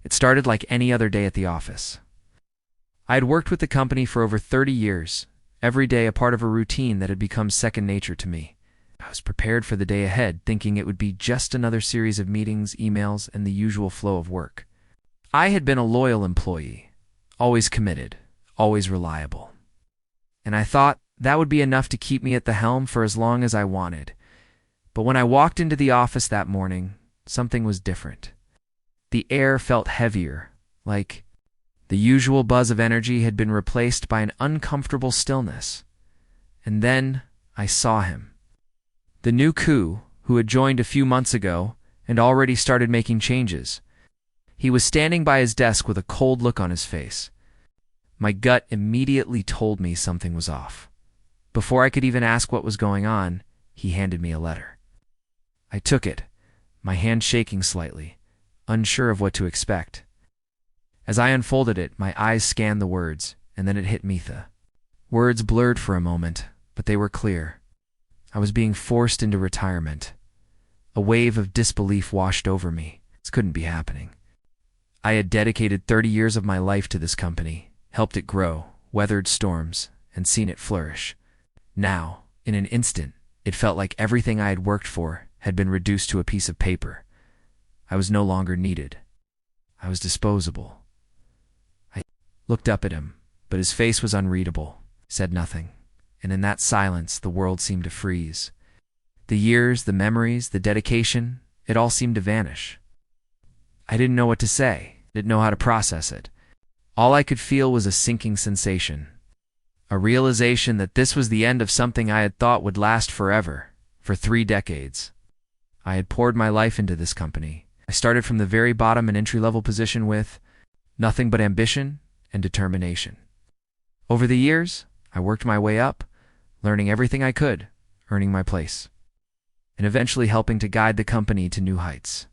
It started like any other day at the office. I had worked with the company for over 30 years, every day a part of a routine that had become second nature to me. I was prepared for the day ahead, thinking it would be just another series of meetings, emails, and the usual flow of work. I had been a loyal employee, always committed, always reliable. And I thought that would be enough to keep me at the helm for as long as I wanted. But when I walked into the office that morning, something was different. The air felt heavier, like the usual buzz of energy had been replaced by an uncomfortable stillness. And then I saw him. The new coup, who had joined a few months ago and already started making changes. He was standing by his desk with a cold look on his face. My gut immediately told me something was off. Before I could even ask what was going on, he handed me a letter. I took it, my hand shaking slightly, unsure of what to expect. As I unfolded it, my eyes scanned the words, and then it hit me. The words blurred for a moment, but they were clear. I was being forced into retirement. A wave of disbelief washed over me. This couldn't be happening. I had dedicated 30 years of my life to this company, helped it grow, weathered storms, and seen it flourish. Now, in an instant, it felt like everything I had worked for had been reduced to a piece of paper. I was no longer needed. I was disposable. I looked up at him, but his face was unreadable, said nothing, and in that silence the world seemed to freeze. The years, the memories, the dedication, it all seemed to vanish. I didn't know what to say, didn't know how to process it. All I could feel was a sinking sensation, a realization that this was the end of something I had thought would last forever, for 3 decades. I had poured my life into this company. I started from the very bottom, an entry-level position with nothing but ambition and determination. Over the years, I worked my way up, learning everything I could, earning my place, and eventually helping to guide the company to new heights.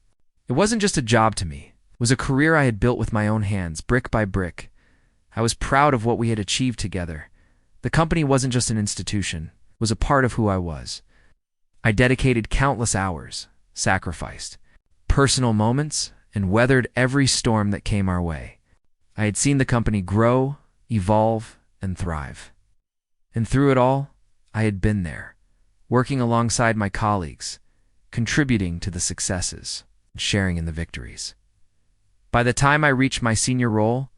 It wasn't just a job to me. It was a career I had built with my own hands, brick by brick. I was proud of what we had achieved together. The company wasn't just an institution, it was a part of who I was. I dedicated countless hours, sacrificed personal moments, and weathered every storm that came our way. I had seen the company grow, evolve, and thrive. And through it all, I had been there, working alongside my colleagues, contributing to the successes, and sharing in the victories. By the time I reached my senior role,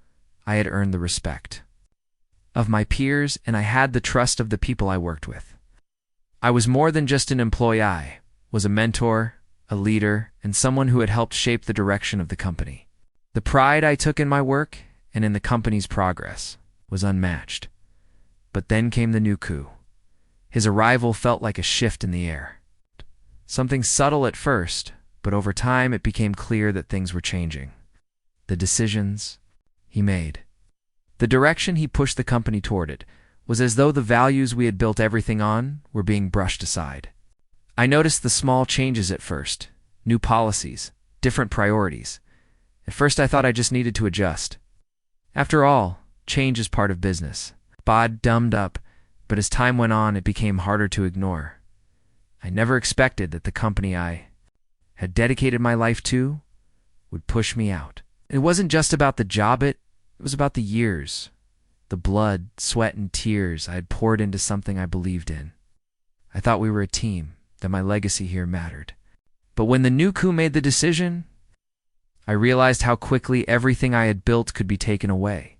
I had earned the respect of my peers, and I had the trust of the people I worked with. I was more than just an employee. I was a mentor, a leader, and someone who had helped shape the direction of the company. The pride I took in my work and in the company's progress was unmatched. But then came the new coup. His arrival felt like a shift in the air. Something subtle at first, but over time it became clear that things were changing. The decisions he made, the direction he pushed the company toward, it was as though the values we had built everything on were being brushed aside. I noticed the small changes at first, new policies, different priorities. At first I thought I just needed to adjust. After all, change is part of business. Bod dumbed up, but as time went on it became harder to ignore. I never expected that the company I had dedicated my life to would push me out. It wasn't just about the job, it was about the years, the blood, sweat, and tears I had poured into something I believed in. I thought we were a team, that my legacy here mattered. But when the new coup made the decision, I realized how quickly everything I had built could be taken away.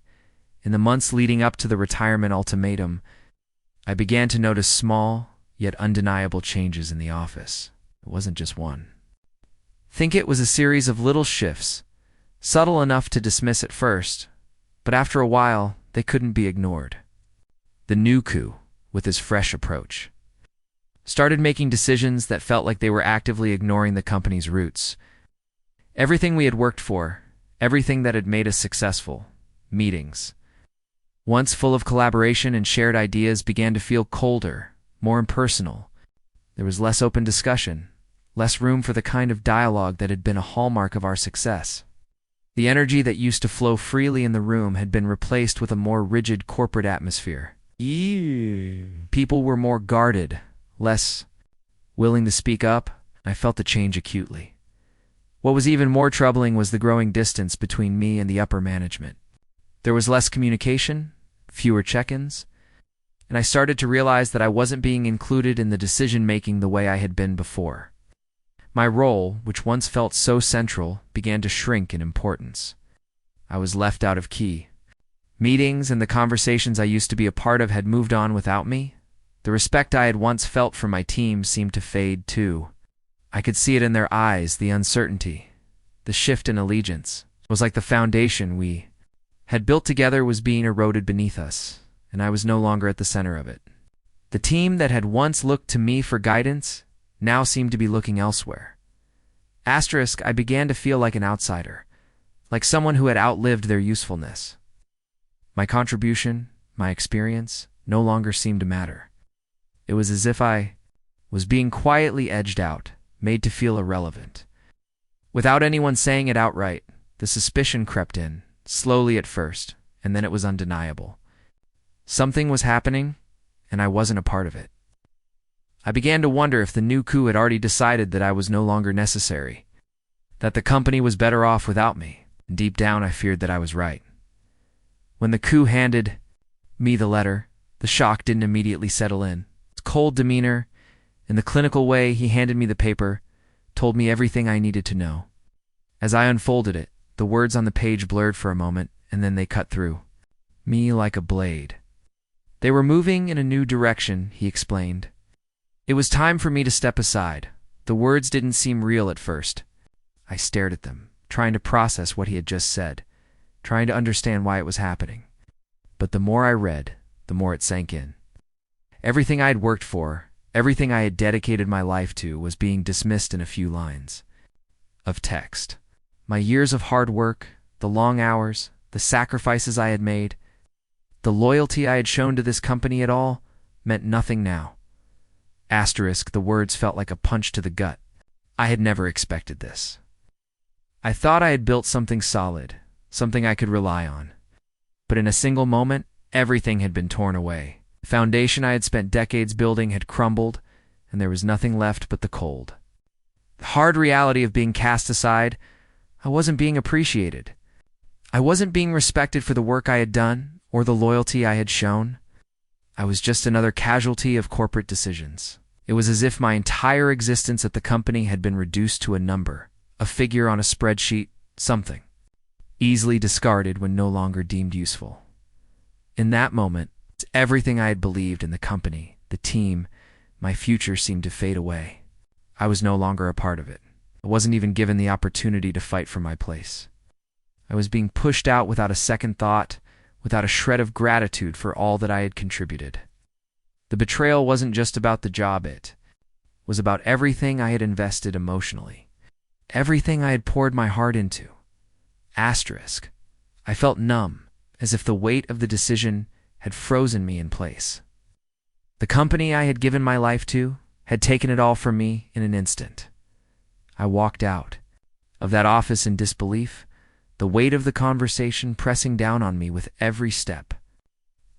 In the months leading up to the retirement ultimatum, I began to notice small, yet undeniable changes in the office. It wasn't just one. Think it was a series of little shifts, subtle enough to dismiss at first, but after a while, they couldn't be ignored. The new coup, with his fresh approach, started making decisions that felt like they were actively ignoring the company's roots. Everything we had worked for, everything that had made us successful, meetings, once full of collaboration and shared ideas, began to feel colder, more impersonal. There was less open discussion, less room for the kind of dialogue that had been a hallmark of our success. The energy that used to flow freely in the room had been replaced with a more rigid corporate atmosphere. People were more guarded, less willing to speak up. I felt the change acutely. What was even more troubling was the growing distance between me and the upper management. There was less communication, fewer check-ins, and I started to realize that I wasn't being included in the decision-making the way I had been before. My role, which once felt so central, began to shrink in importance. I was left out of key. Meetings and the conversations I used to be a part of had moved on without me. The respect I had once felt for my team seemed to fade too. I could see it in their eyes, the uncertainty. The shift in allegiance was like the foundation we had built together was being eroded beneath us, and I was no longer at the center of it. The team that had once looked to me for guidance now seemed to be looking elsewhere. I began to feel like an outsider, like someone who had outlived their usefulness. My contribution, my experience, no longer seemed to matter. It was as if I was being quietly edged out, made to feel irrelevant. Without anyone saying it outright, the suspicion crept in, slowly at first, and then it was undeniable. Something was happening, and I wasn't a part of it. I began to wonder if the new coup had already decided that I was no longer necessary, that the company was better off without me, and deep down I feared that I was right. When the coup handed me the letter, the shock didn't immediately settle in. His cold demeanor, and the clinical way he handed me the paper, told me everything I needed to know. As I unfolded it, the words on the page blurred for a moment, and then they cut through me like a blade. They were moving in a new direction, he explained. It was time for me to step aside. The words didn't seem real at first. I stared at them, trying to process what he had just said, trying to understand why it was happening. But the more I read, the more it sank in. Everything I had worked for, everything I had dedicated my life to, was being dismissed in a few lines of text. My years of hard work, the long hours, the sacrifices I had made, the loyalty I had shown to this company at all, meant nothing now. The words felt like a punch to the gut. I had never expected this. I thought I had built something solid, something I could rely on. But in a single moment, everything had been torn away. The foundation I had spent decades building had crumbled, and there was nothing left but the cold. The hard reality of being cast aside, I wasn't being appreciated. I wasn't being respected for the work I had done or the loyalty I had shown. I was just another casualty of corporate decisions. It was as if my entire existence at the company had been reduced to a number, a figure on a spreadsheet, something easily discarded when no longer deemed useful. In that moment, everything I had believed in the company, the team, my future seemed to fade away. I was no longer a part of it. I wasn't even given the opportunity to fight for my place. I was being pushed out without a second thought, without a shred of gratitude for all that I had contributed. The betrayal wasn't just about the job, it was about everything I had invested emotionally, everything I had poured my heart into. I felt numb, as if the weight of the decision had frozen me in place. The company I had given my life to had taken it all from me in an instant. I walked out of that office in disbelief, the weight of the conversation pressing down on me with every step.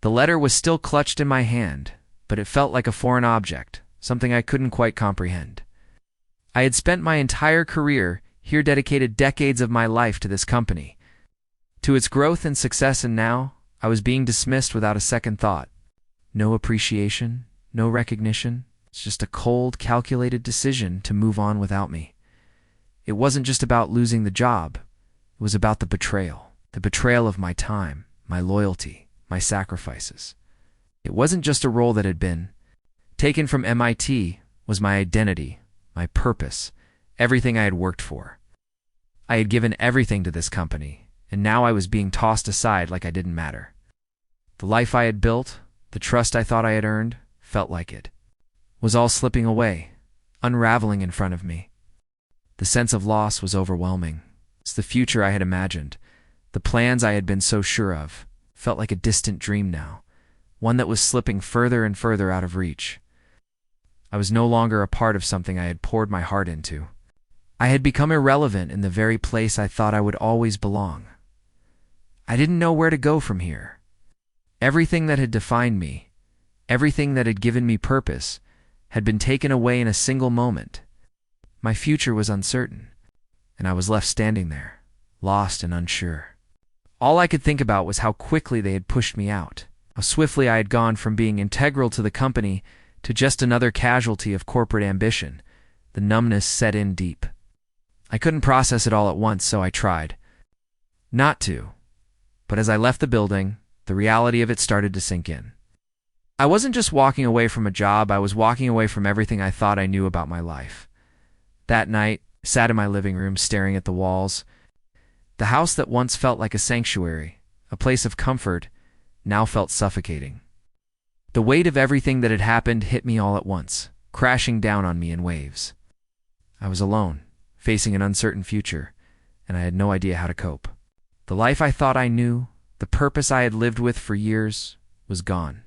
The letter was still clutched in my hand, but it felt like a foreign object, something I couldn't quite comprehend. I had spent my entire career here, dedicated decades of my life to this company, to its growth and success, and now I was being dismissed without a second thought. No appreciation, no recognition. It's just a cold, calculated decision to move on without me. It wasn't just about losing the job. It was about the betrayal of my time, my loyalty, my sacrifices. It wasn't just a role that had been taken from MIT. Was my identity, my purpose, everything I had worked for. I had given everything to this company, and now I was being tossed aside like I didn't matter. The life I had built, the trust I thought I had earned, felt like it was all slipping away, unraveling in front of me. The sense of loss was overwhelming. It's the future I had imagined, the plans I had been so sure of, felt like a distant dream now, one that was slipping further and further out of reach. I was no longer a part of something I had poured my heart into. I had become irrelevant in the very place I thought I would always belong. I didn't know where to go from here. Everything that had defined me, everything that had given me purpose, had been taken away in a single moment. My future was uncertain, and I was left standing there, lost and unsure. All I could think about was how quickly they had pushed me out, how swiftly I had gone from being integral to the company to just another casualty of corporate ambition. The numbness set in deep. I couldn't process it all at once, so I tried not to. But as I left the building, the reality of it started to sink in. I wasn't just walking away from a job, I was walking away from everything I thought I knew about my life. That night, I sat in my living room staring at the walls. The house that once felt like a sanctuary, a place of comfort, now felt suffocating. The weight of everything that had happened hit me all at once, crashing down on me in waves. I was alone, facing an uncertain future, and I had no idea how to cope. The life I thought I knew, the purpose I had lived with for years, was gone,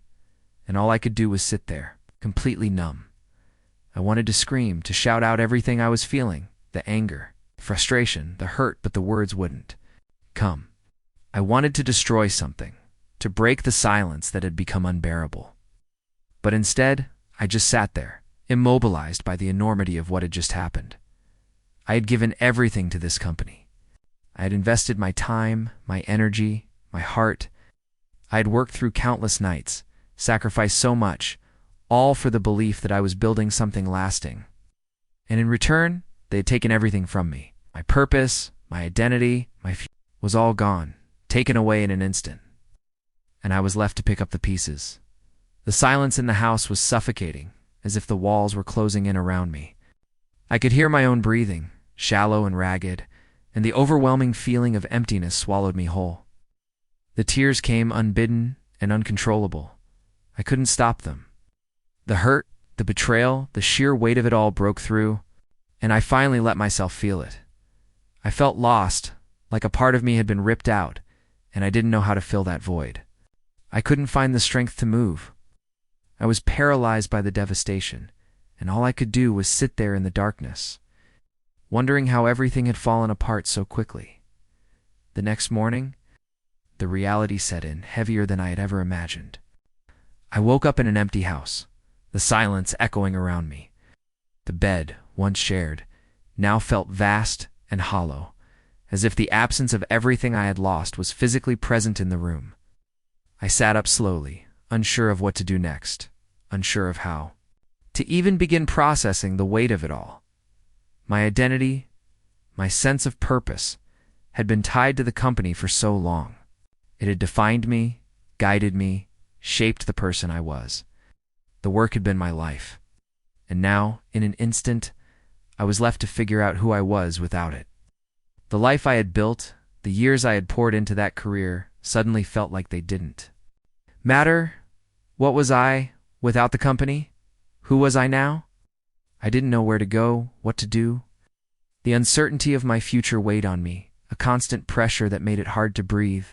and all I could do was sit there, completely numb. I wanted to scream, to shout out everything I was feeling, the anger, the frustration, the hurt, but the words wouldn't come. I wanted to destroy something, to break the silence that had become unbearable. But instead, I just sat there, immobilized by the enormity of what had just happened. I had given everything to this company. I had invested my time, my energy, my heart. I had worked through countless nights, sacrificed so much, all for the belief that I was building something lasting. And in return, they had taken everything from me. My purpose, my identity, my future was all gone, taken away in an instant. And I was left to pick up the pieces. The silence in the house was suffocating, as if the walls were closing in around me. I could hear my own breathing, shallow and ragged, and the overwhelming feeling of emptiness swallowed me whole. The tears came unbidden and uncontrollable. I couldn't stop them. The hurt, the betrayal, the sheer weight of it all broke through, and I finally let myself feel it. I felt lost, like a part of me had been ripped out, and I didn't know how to fill that void. I couldn't find the strength to move. I was paralyzed by the devastation, and all I could do was sit there in the darkness, wondering how everything had fallen apart so quickly. The next morning, the reality set in, heavier than I had ever imagined. I woke up in an empty house, the silence echoing around me. The bed, once shared, now felt vast and hollow, as if the absence of everything I had lost was physically present in the room. I sat up slowly, unsure of what to do next, unsure of how to even begin processing the weight of it all. My identity, my sense of purpose, had been tied to the company for so long. It had defined me, guided me, shaped the person I was. The work had been my life. And now, in an instant, I was left to figure out who I was without it. The life I had built, the years I had poured into that career, suddenly felt like they didn't matter. What was I without the company? Who was I now? I didn't know where to go, what to do. The uncertainty of my future weighed on me, a constant pressure that made it hard to breathe.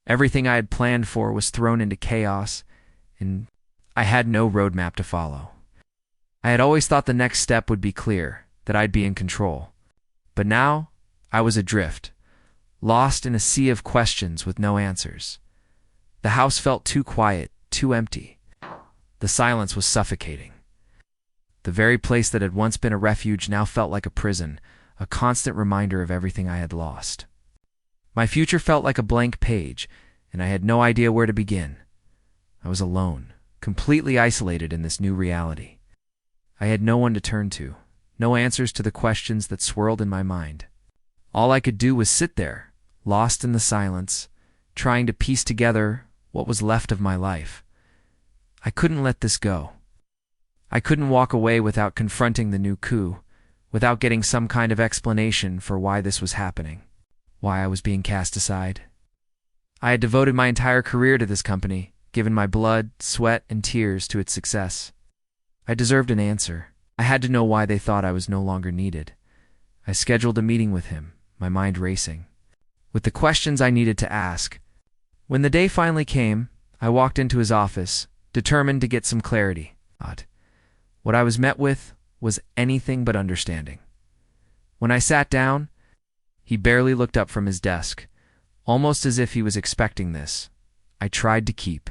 Everything I had planned for was thrown into chaos, and I had no roadmap to follow. I had always thought the next step would be clear, that I'd be in control. But now, I was adrift, lost in a sea of questions with no answers. The house felt too quiet, too empty. The silence was suffocating. The very place that had once been a refuge now felt like a prison, a constant reminder of everything I had lost. My future felt like a blank page, and I had no idea where to begin. I was alone, completely isolated in this new reality. I had no one to turn to, no answers to the questions that swirled in my mind. All I could do was sit there, lost in the silence, trying to piece together what was left of my life. I couldn't let this go. I couldn't walk away without confronting the new coup, without getting some kind of explanation for why this was happening, why I was being cast aside. I had devoted my entire career to this company, given my blood, sweat, and tears to its success. I deserved an answer. I had to know why they thought I was no longer needed. I scheduled a meeting with him, my mind racing, with the questions I needed to ask. When the day finally came, I walked into his office, determined to get some clarity. What I was met with was anything but understanding. When I sat down, he barely looked up from his desk, almost as if he was expecting this. I tried to keep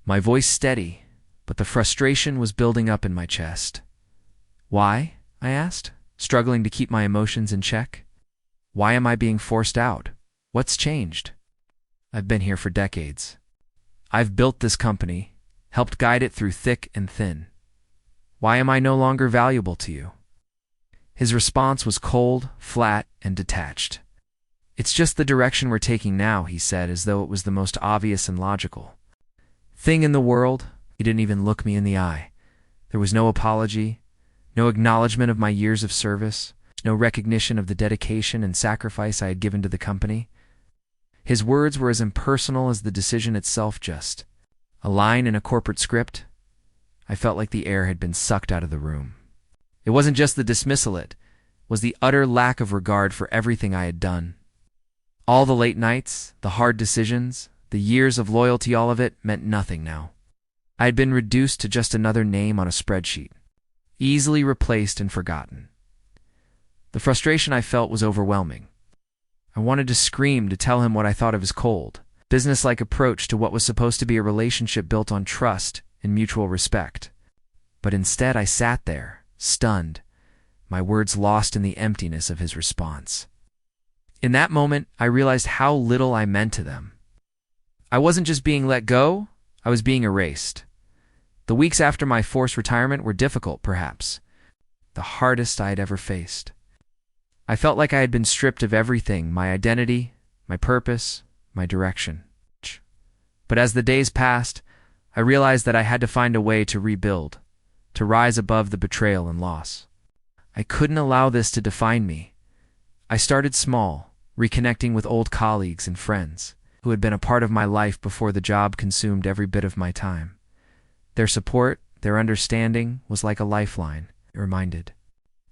my voice steady, but the frustration was building up in my chest. Why? I asked, struggling to keep my emotions in check. Why am I being forced out? What's changed? I've been here for decades. I've built this company, helped guide it through thick and thin. Why am I no longer valuable to you? His response was cold, flat, and detached. It's just the direction we're taking now, he said, as though it was the most obvious and logical thing in the world. He didn't even look me in the eye. There was no apology, no acknowledgement of my years of service, no recognition of the dedication and sacrifice I had given to the company. His words were as impersonal as the decision itself, just a line in a corporate script. I felt like the air had been sucked out of the room. It wasn't just the dismissal, it was the utter lack of regard for everything I had done. All the late nights, the hard decisions, the years of loyalty, all of it meant nothing now. I had been reduced to just another name on a spreadsheet, easily replaced and forgotten. The frustration I felt was overwhelming. I wanted to scream, to tell him what I thought of his cold, businesslike approach to what was supposed to be a relationship built on trust and mutual respect. But instead I sat there, stunned, my words lost in the emptiness of his response. In that moment, I realized how little I meant to them. I wasn't just being let go, I was being erased. The weeks after my forced retirement were difficult, perhaps the hardest I had ever faced. I felt like I had been stripped of everything, my identity, my purpose, my direction. But as the days passed, I realized that I had to find a way to rebuild, to rise above the betrayal and loss. I couldn't allow this to define me. I started small, reconnecting with old colleagues and friends who had been a part of my life before the job consumed every bit of my time. Their support, their understanding was like a lifeline. It reminded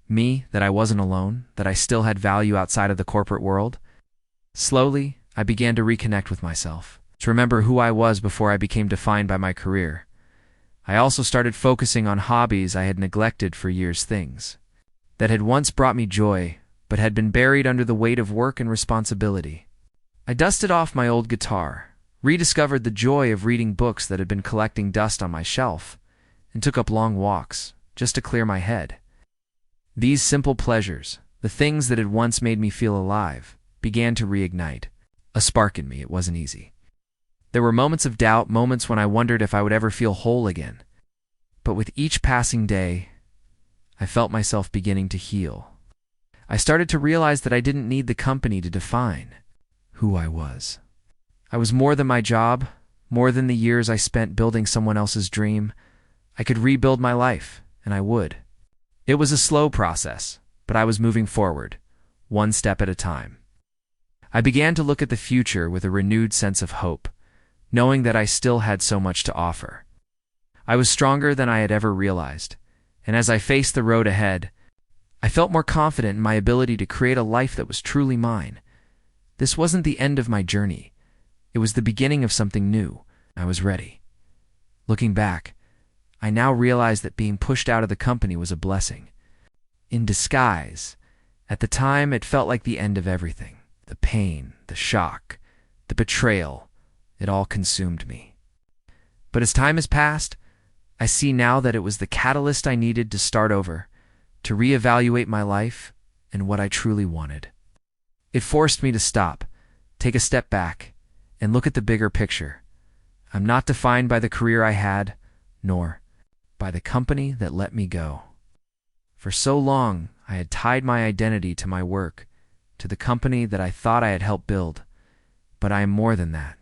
me that I wasn't alone, that I still had value outside of the corporate world. Slowly, I began to reconnect with myself, to remember who I was before I became defined by my career. I also started focusing on hobbies I had neglected for years, things that had once brought me joy, but had been buried under the weight of work and responsibility. I dusted off my old guitar, rediscovered the joy of reading books that had been collecting dust on my shelf, and took up long walks, just to clear my head. These simple pleasures, the things that had once made me feel alive, began to reignite a spark in me. It wasn't easy. There were moments of doubt, moments when I wondered if I would ever feel whole again. But with each passing day, I felt myself beginning to heal. I started to realize that I didn't need the company to define who I was. I was more than my job, more than the years I spent building someone else's dream. I could rebuild my life, and I would. It was a slow process, but I was moving forward, one step at a time. I began to look at the future with a renewed sense of hope, knowing that I still had so much to offer. I was stronger than I had ever realized, and as I faced the road ahead, I felt more confident in my ability to create a life that was truly mine. This wasn't the end of my journey. It was the beginning of something new. I was ready. Looking back, I now realized that being pushed out of the company was a blessing in disguise. At the time, it felt like the end of everything. The pain, the shock, the betrayal, it all consumed me. But as time has passed, I see now that it was the catalyst I needed to start over, to reevaluate my life and what I truly wanted. It forced me to stop, take a step back, and look at the bigger picture. I'm not defined by the career I had, nor by the company that let me go. For so long, I had tied my identity to my work, to the company that I thought I had helped build. But I am more than that.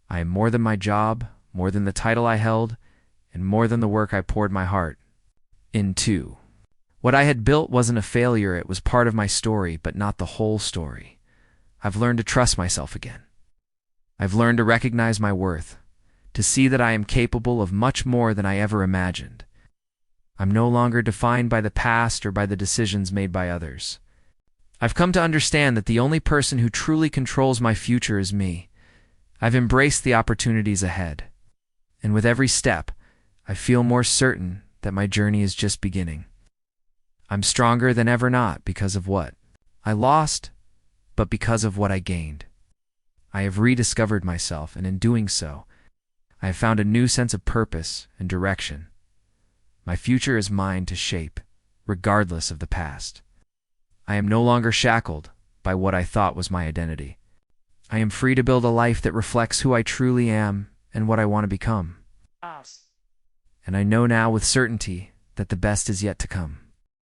I am more than my job, more than the title I held, and more than the work I poured my heart into. What I had built wasn't a failure, it was part of my story, but not the whole story. I've learned to trust myself again. I've learned to recognize my worth, to see that I am capable of much more than I ever imagined. I'm no longer defined by the past or by the decisions made by others. I've come to understand that the only person who truly controls my future is me. I've embraced the opportunities ahead. And with every step, I feel more certain that my journey is just beginning. I'm stronger than ever, not because of what I lost, but because of what I gained. I have rediscovered myself, and in doing so, I have found a new sense of purpose and direction. My future is mine to shape, regardless of the past. I am no longer shackled, by what I thought was my identity. I am free to build a life that reflects who I truly am and what I want to become. And I know now with certainty that the best is yet to come.